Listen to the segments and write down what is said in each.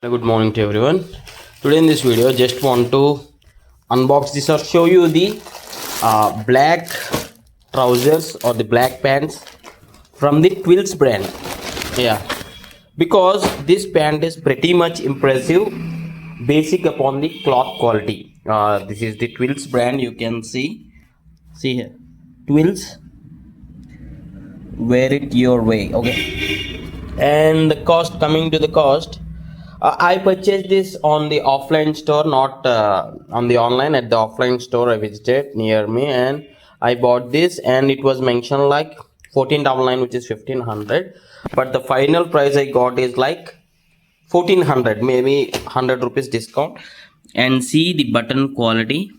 Good morning to everyone. Today in this video just want to unbox this or show you the black trousers or the black pants from the Twills brand. Yeah, because this pant is pretty much impressive basic upon the cloth quality. This is the Twills brand. You can see here, Twills, wear it your way. Okay, and the cost, coming to the cost, I purchased this on the offline store, not on the online. At the offline store I visited near me, and I bought this, and it was mentioned like 1499, which is 1500, but the final price I got is like 1400, maybe 100 rupees discount. And see the button quality,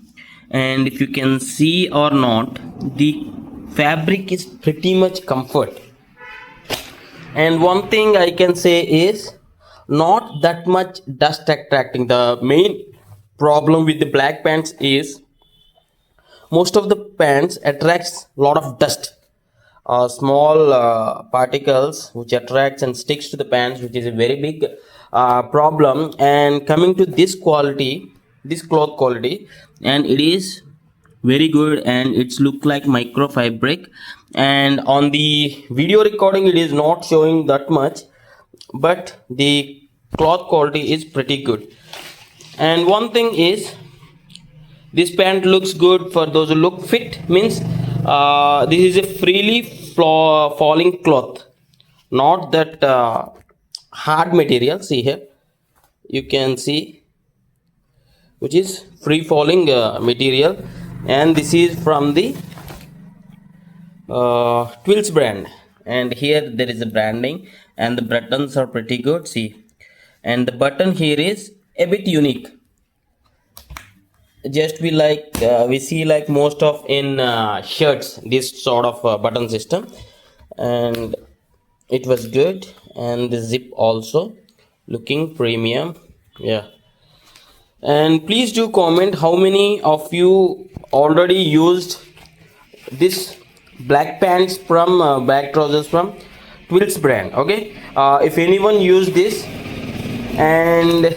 and if you can see or not, the fabric is pretty much comfort. And one thing I can say is not that much dust attracting. The main problem with the black pants is most of the pants attracts a lot of dust, small particles which attracts and sticks to the pants, which is a very big problem. And coming to this quality, this cloth quality, and it is very good, and it's look like microfabric, and on the video recording it is not showing that much, but the cloth quality is pretty good. And one thing is, this pant looks good for those who look fit, means this is a freely falling cloth, not that hard material. See here, you can see, which is free falling material, and this is from the Twills brand. And here there is a branding, and the buttons are pretty good. See, and the button here is a bit unique. Just we see like most of in shirts, this sort of button system, and it was good. And the zip also looking premium. Yeah, and please do comment how many of you already used this black pants from black trousers from Twills brand. Okay, if anyone used this, and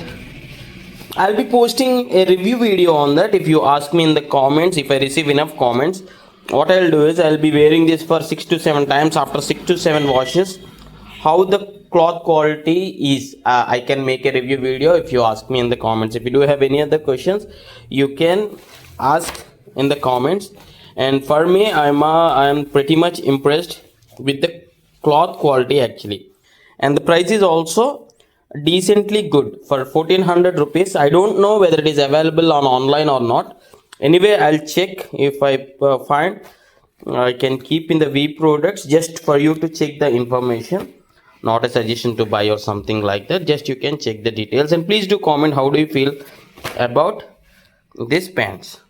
I'll be posting a review video on that. If you ask me in the comments, if I receive enough comments, what I'll do is I'll be wearing this for 6 to 7 times. After 6 to 7 washes, how the cloth quality is, I can make a review video if you ask me in the comments. If you do have any other questions, you can ask in the comments. And for me, I'm pretty much impressed with the cloth quality actually, and the price is also decently good for 1400 rupees. I don't know whether it is available on online or not. Anyway, I'll check. If I find, I can keep in the V products just for you to check the information, not a suggestion to buy or something like that. Just you can check the details, and please do comment how do you feel about these pants.